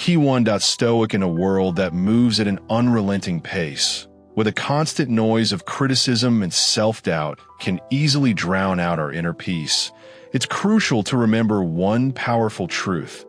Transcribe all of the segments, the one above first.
Key 1. Stoic in a world that moves at an unrelenting pace, with a constant noise of criticism and self-doubt can easily drown out our inner peace. It's crucial to remember one powerful truth.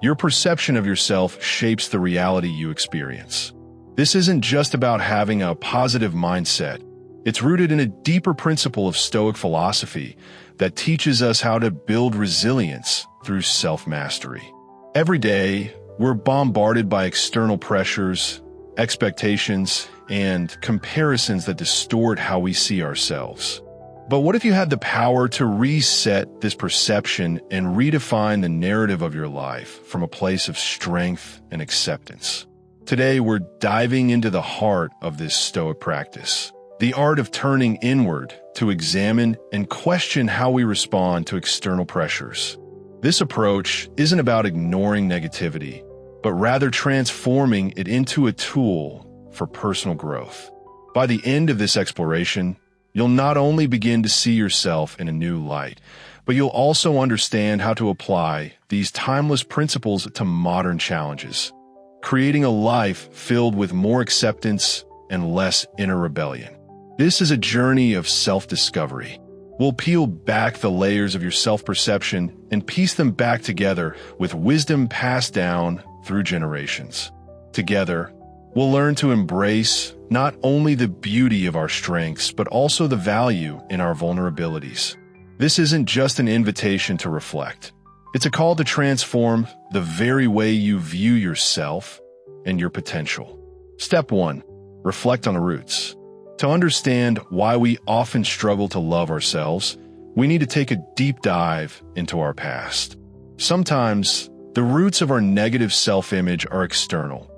Your perception of yourself shapes the reality you experience. This isn't just about having a positive mindset. It's rooted in a deeper principle of Stoic philosophy that teaches us how to build resilience through self-mastery. Every day, we're bombarded by external pressures, expectations, and comparisons that distort how we see ourselves. But what if you had the power to reset this perception and redefine the narrative of your life from a place of strength and acceptance? Today, we're diving into the heart of this Stoic practice, the art of turning inward to examine and question how we respond to external pressures. This approach isn't about ignoring negativity, but rather transforming it into a tool for personal growth. By the end of this exploration, you'll not only begin to see yourself in a new light, but you'll also understand how to apply these timeless principles to modern challenges, creating a life filled with more acceptance and less inner rebellion. This is a journey of self-discovery. We'll peel back the layers of your self-perception and piece them back together with wisdom passed down through generations. Together, we'll learn to embrace not only the beauty of our strengths, but also the value in our vulnerabilities. This isn't just an invitation to reflect. It's a call to transform the very way you view yourself and your potential. Step 1. Reflect on the roots. To understand why we often struggle to love ourselves, we need to take a deep dive into our past. Sometimes, the roots of our negative self-image are external.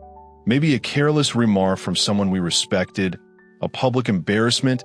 Maybe a careless remark from someone we respected, a public embarrassment,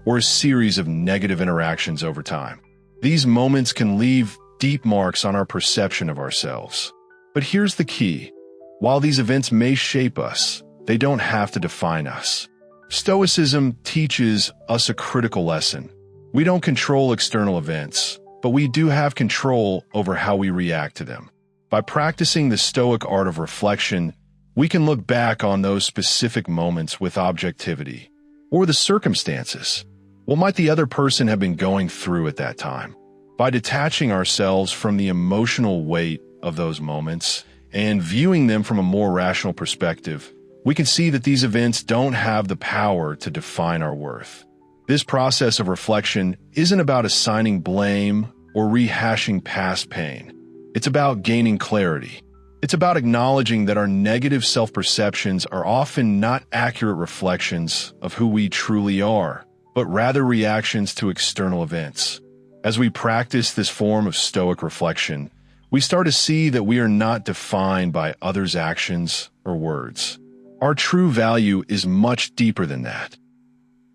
or a series of negative interactions over time. These moments can leave deep marks on our perception of ourselves. But here's the key. While these events may shape us, they don't have to define us. Stoicism teaches us a critical lesson. We don't control external events, but we do have control over how we react to them. By practicing the Stoic art of reflection, we can look back on those specific moments with objectivity, or the circumstances. What might the other person have been going through at that time? By detaching ourselves from the emotional weight of those moments and viewing them from a more rational perspective, we can see that these events don't have the power to define our worth. This process of reflection isn't about assigning blame or rehashing past pain. It's about gaining clarity. It's about acknowledging that our negative self-perceptions are often not accurate reflections of who we truly are, but rather reactions to external events. As we practice this form of Stoic reflection, we start to see that we are not defined by others' actions or words. Our true value is much deeper than that.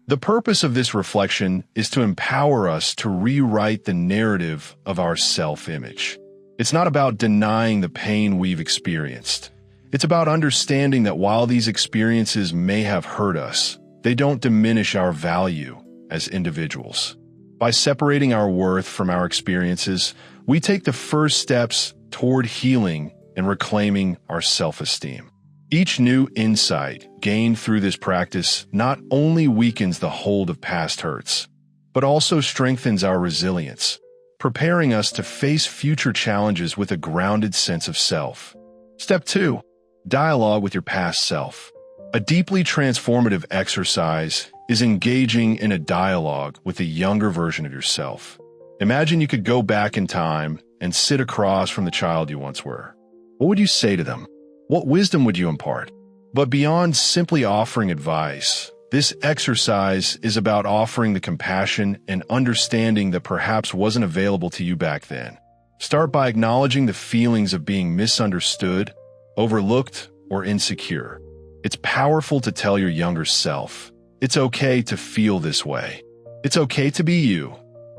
The purpose of this reflection is to empower us to rewrite the narrative of our self-image. It's not about denying the pain we've experienced. It's about understanding that while these experiences may have hurt us, they don't diminish our value as individuals. By separating our worth from our experiences, we take the first steps toward healing and reclaiming our self-esteem. Each new insight gained through this practice not only weakens the hold of past hurts, but also strengthens our resilience, preparing us to face future challenges with a grounded sense of self. Step 2. Dialogue with your past self. A deeply transformative exercise is engaging in a dialogue with a younger version of yourself. Imagine you could go back in time and sit across from the child you once were. What would you say to them? What wisdom would you impart? But beyond simply offering advice, this exercise is about offering the compassion and understanding that perhaps wasn't available to you back then. Start by acknowledging the feelings of being misunderstood, overlooked, or insecure. It's powerful to tell your younger self, it's okay to feel this way. It's okay to be you,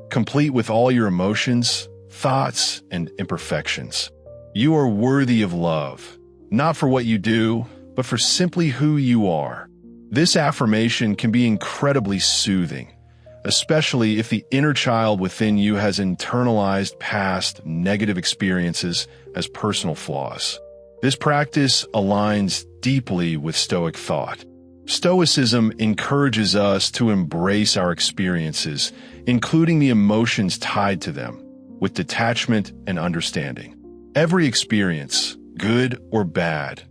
complete with all your emotions, thoughts, and imperfections. You are worthy of love. Not for what you do, but for simply who you are. This affirmation can be incredibly soothing, especially if the inner child within you has internalized past negative experiences as personal flaws. This practice aligns deeply with Stoic thought. Stoicism encourages us to embrace our experiences, including the emotions tied to them, with detachment and understanding. Every experience, good or bad,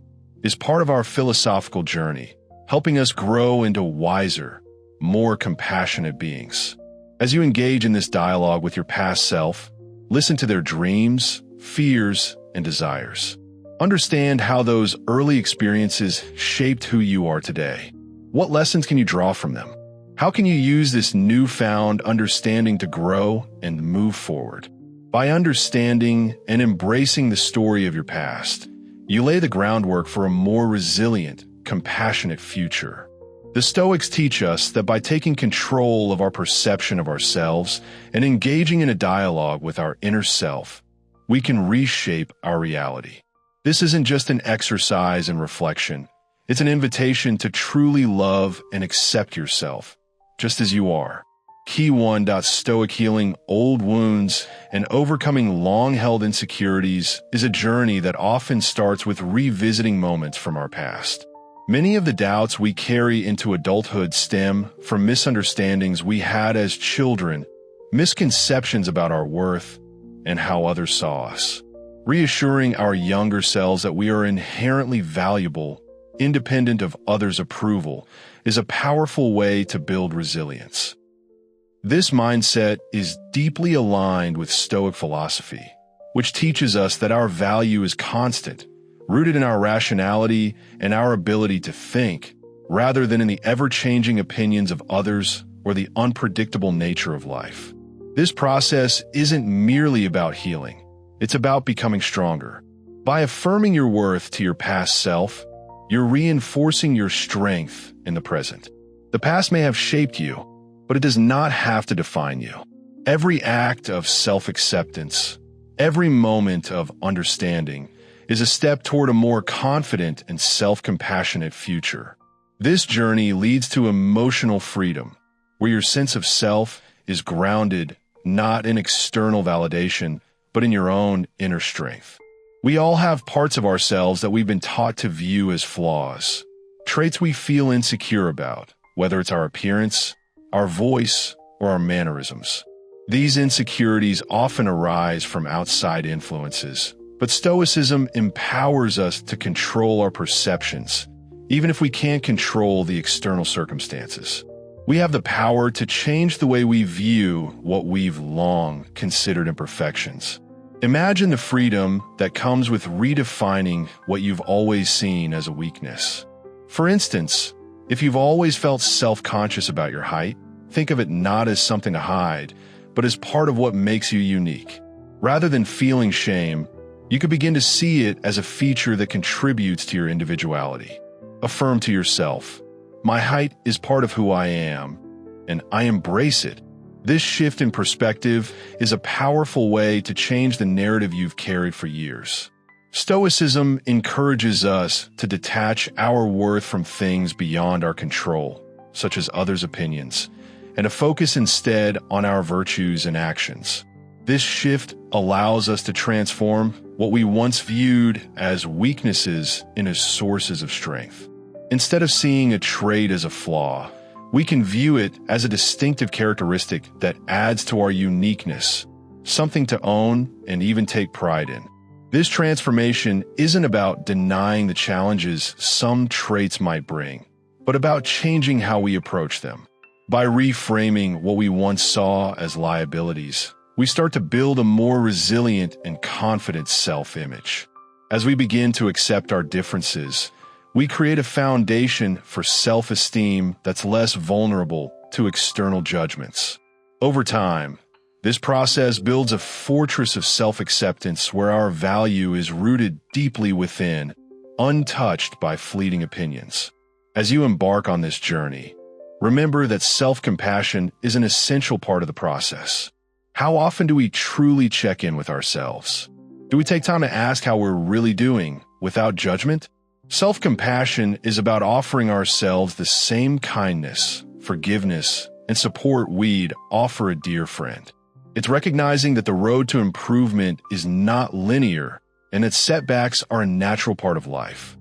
is part of our philosophical journey, helping us grow into wiser, more compassionate beings. As you engage in this dialogue with your past self, listen to their dreams, fears, and desires. Understand how those early experiences shaped who you are today. What lessons can you draw from them? How can you use this newfound understanding to grow and move forward? By understanding and embracing the story of your past, you lay the groundwork for a more resilient, compassionate future. The Stoics teach us that by taking control of our perception of ourselves and engaging in a dialogue with our inner self, we can reshape our reality. This isn't just an exercise in reflection. It's an invitation to truly love and accept yourself, just as you are. Key 1. Stoic healing old wounds and overcoming long-held insecurities is a journey that often starts with revisiting moments from our past. Many of the doubts we carry into adulthood stem from misunderstandings we had as children, misconceptions about our worth, and how others saw us. Reassuring our younger selves that we are inherently valuable, independent of others' approval, is a powerful way to build resilience. This mindset is deeply aligned with Stoic philosophy, which teaches us that our value is constant, rooted in our rationality and our ability to think, rather than in the ever-changing opinions of others or the unpredictable nature of life. This process isn't merely about healing, it's about becoming stronger. By affirming your worth to your past self, you're reinforcing your strength in the present. The past may have shaped you, but it does not have to define you. Every act of self-acceptance, every moment of understanding, is a step toward a more confident and self-compassionate future. This journey leads to emotional freedom, where your sense of self is grounded not in external validation, but in your own inner strength. We all have parts of ourselves that we've been taught to view as flaws, traits we feel insecure about, whether it's our appearance, our voice, or our mannerisms. These insecurities often arise from outside influences, but Stoicism empowers us to control our perceptions, even if we can't control the external circumstances. We have the power to change the way we view what we've long considered imperfections. Imagine the freedom that comes with redefining what you've always seen as a weakness. For instance, if you've always felt self-conscious about your height, think of it not as something to hide, but as part of what makes you unique. Rather than feeling shame, you could begin to see it as a feature that contributes to your individuality. Affirm to yourself, "My height is part of who I am, and I embrace it." This shift in perspective is a powerful way to change the narrative you've carried for years. Stoicism encourages us to detach our worth from things beyond our control, such as others' opinions, and to focus instead on our virtues and actions. This shift allows us to transform what we once viewed as weaknesses into sources of strength. Instead of seeing a trait as a flaw, we can view it as a distinctive characteristic that adds to our uniqueness, something to own and even take pride in. This transformation isn't about denying the challenges some traits might bring, but about changing how we approach them. By reframing what we once saw as liabilities, we start to build a more resilient and confident self-image. As we begin to accept our differences, we create a foundation for self-esteem that's less vulnerable to external judgments. Over time, this process builds a fortress of self-acceptance where our value is rooted deeply within, untouched by fleeting opinions. As you embark on this journey, remember that self-compassion is an essential part of the process. How often do we truly check in with ourselves? Do we take time to ask how we're really doing without judgment? Self-compassion is about offering ourselves the same kindness, forgiveness, and support we'd offer a dear friend. It's recognizing that the road to improvement is not linear and that setbacks are a natural part of life.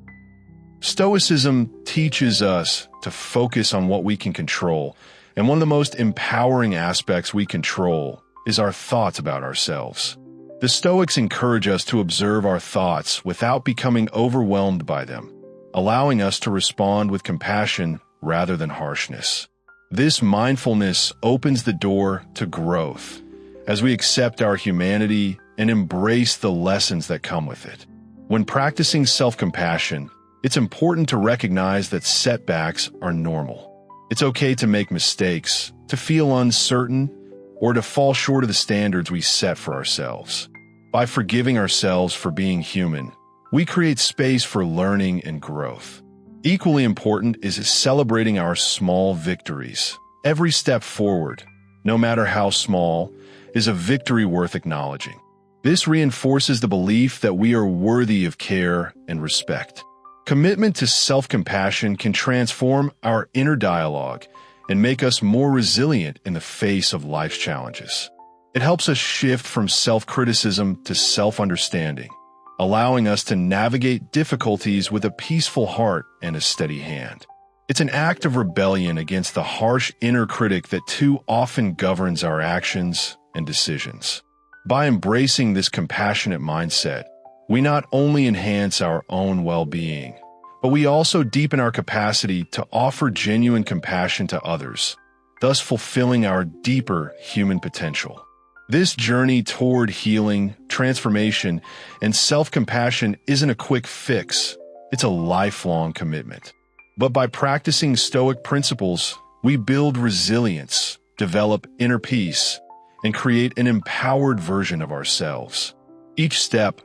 Stoicism teaches us to focus on what we can control, and one of the most empowering aspects we control is our thoughts about ourselves. The Stoics encourage us to observe our thoughts without becoming overwhelmed by them, allowing us to respond with compassion rather than harshness. This mindfulness opens the door to growth as we accept our humanity and embrace the lessons that come with it. When practicing self-compassion, it's important to recognize that setbacks are normal. It's okay to make mistakes, to feel uncertain, or to fall short of the standards we set for ourselves. By forgiving ourselves for being human, we create space for learning and growth. Equally important is celebrating our small victories. Every step forward, no matter how small, is a victory worth acknowledging. This reinforces the belief that we are worthy of care and respect. Commitment to self-compassion can transform our inner dialogue and make us more resilient in the face of life's challenges. It helps us shift from self-criticism to self-understanding, allowing us to navigate difficulties with a peaceful heart and a steady hand. It's an act of rebellion against the harsh inner critic that too often governs our actions and decisions. By embracing this compassionate mindset, we not only enhance our own well-being, but we also deepen our capacity to offer genuine compassion to others, thus fulfilling our deeper human potential. This journey toward healing, transformation, and self-compassion isn't a quick fix. It's a lifelong commitment. But by practicing Stoic principles, we build resilience, develop inner peace, and create an empowered version of ourselves. Each step,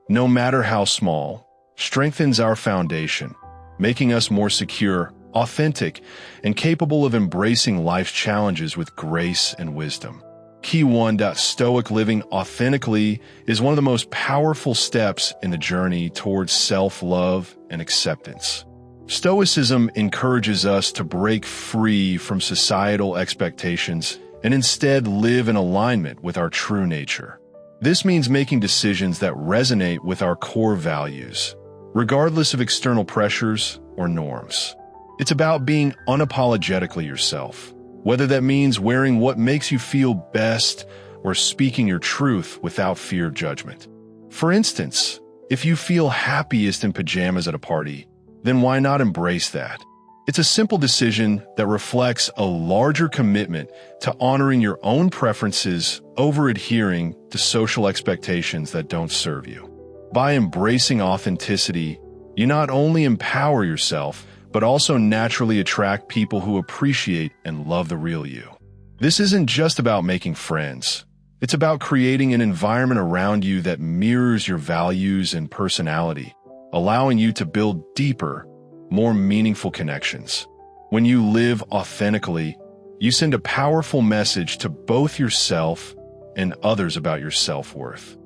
no matter how small, strengthens our foundation, making us more secure, authentic, and capable of embracing life's challenges with grace and wisdom. Key 1. Stoic living authentically is one of the most powerful steps in the journey towards self-love and acceptance. Stoicism encourages us to break free from societal expectations and instead live in alignment with our true nature. This means making decisions that resonate with our core values, regardless of external pressures or norms. It's about being unapologetically yourself, whether that means wearing what makes you feel best or speaking your truth without fear of judgment. For instance, if you feel happiest in pajamas at a party, then why not embrace that? It's a simple decision that reflects a larger commitment to honoring your own preferences over adhering to social expectations that don't serve you. By embracing authenticity, you not only empower yourself, but also naturally attract people who appreciate and love the real you. This isn't just about making friends. It's about creating an environment around you that mirrors your values and personality, allowing you to build deeper, more meaningful connections. When you live authentically, you send a powerful message to both yourself and others about your self-worth.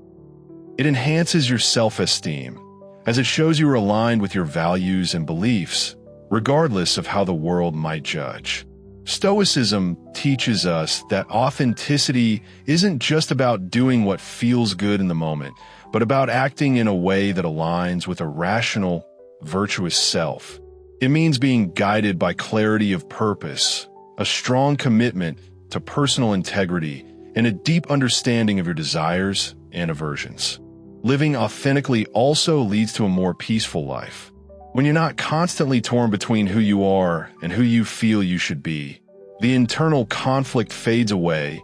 It enhances your self-esteem, as it shows you are aligned with your values and beliefs, regardless of how the world might judge. Stoicism teaches us that authenticity isn't just about doing what feels good in the moment, but about acting in a way that aligns with a rational, virtuous self. It means being guided by clarity of purpose, a strong commitment to personal integrity, and a deep understanding of your desires and aversions. Living authentically also leads to a more peaceful life. When you're not constantly torn between who you are and who you feel you should be, the internal conflict fades away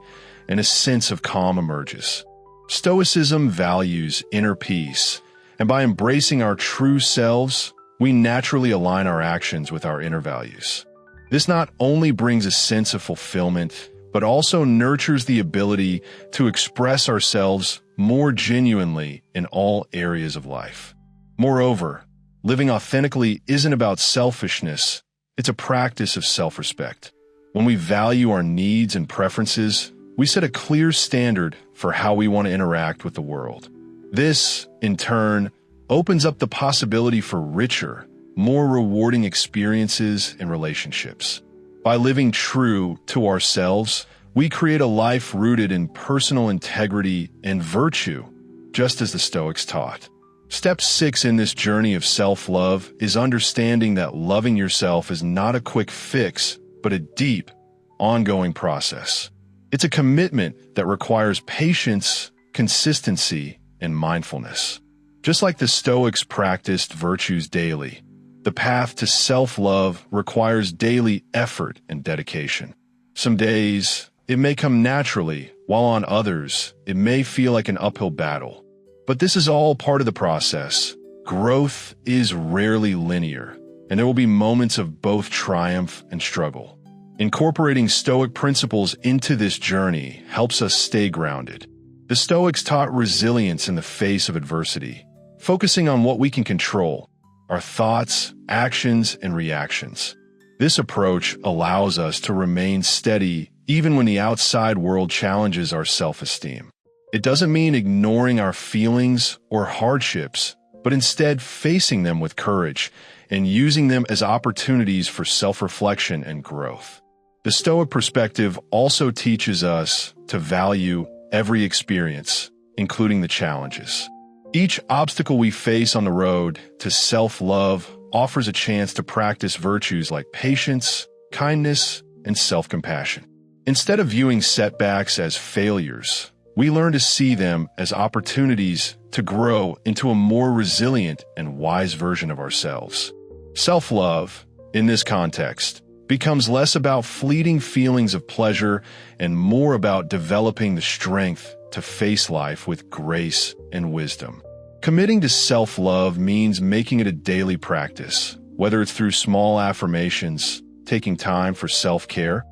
and a sense of calm emerges. Stoicism values inner peace, and by embracing our true selves, we naturally align our actions with our inner values. This not only brings a sense of fulfillment, but also nurtures the ability to express ourselves more genuinely in all areas of life. Moreover, living authentically isn't about selfishness, it's a practice of self-respect. When we value our needs and preferences, we set a clear standard for how we want to interact with the world. This, in turn, opens up the possibility for richer, more rewarding experiences and relationships. By living true to ourselves, we create a life rooted in personal integrity and virtue, just as the Stoics taught. Step 6 in this journey of self-love is understanding that loving yourself is not a quick fix, but a deep, ongoing process. It's a commitment that requires patience, consistency, and mindfulness. Just like the Stoics practiced virtues daily, the path to self-love requires daily effort and dedication. Some days, it may come naturally, while on others, it may feel like an uphill battle. But this is all part of the process. Growth is rarely linear, and there will be moments of both triumph and struggle. Incorporating Stoic principles into this journey helps us stay grounded. The Stoics taught resilience in the face of adversity, focusing on what we can control, our thoughts, actions, and reactions. This approach allows us to remain steady even when the outside world challenges our self-esteem. It doesn't mean ignoring our feelings or hardships, but instead facing them with courage and using them as opportunities for self-reflection and growth. The Stoic perspective also teaches us to value every experience, including the challenges. Each obstacle we face on the road to self-love offers a chance to practice virtues like patience, kindness, and self-compassion. Instead of viewing setbacks as failures, we learn to see them as opportunities to grow into a more resilient and wise version of ourselves. Self-love, in this context, becomes less about fleeting feelings of pleasure and more about developing the strength to face life with grace and wisdom. Committing to self-love means making it a daily practice, whether it's through small affirmations, taking time for self-care,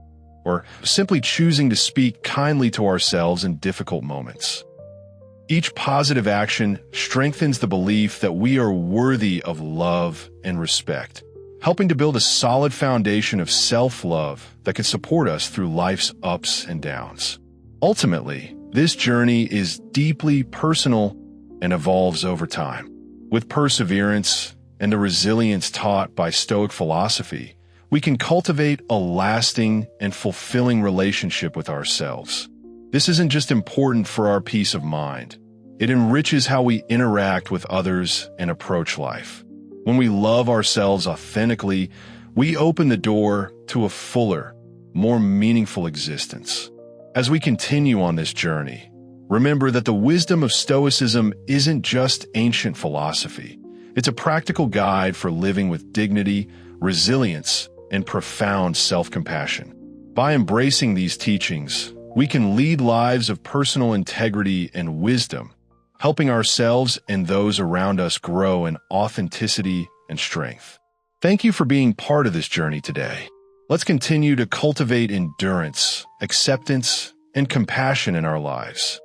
or simply choosing to speak kindly to ourselves in difficult moments. Each positive action strengthens the belief that we are worthy of love and respect, helping to build a solid foundation of self-love that can support us through life's ups and downs. Ultimately, this journey is deeply personal and evolves over time. With perseverance and the resilience taught by Stoic philosophy, we can cultivate a lasting and fulfilling relationship with ourselves. This isn't just important for our peace of mind. It enriches how we interact with others and approach life. When we love ourselves authentically, we open the door to a fuller, more meaningful existence. As we continue on this journey, remember that the wisdom of Stoicism isn't just ancient philosophy. It's a practical guide for living with dignity, resilience, and profound self-compassion. By embracing these teachings, we can lead lives of personal integrity and wisdom, helping ourselves and those around us grow in authenticity and strength. Thank you for being part of this journey today. Let's continue to cultivate endurance, acceptance, and compassion in our lives.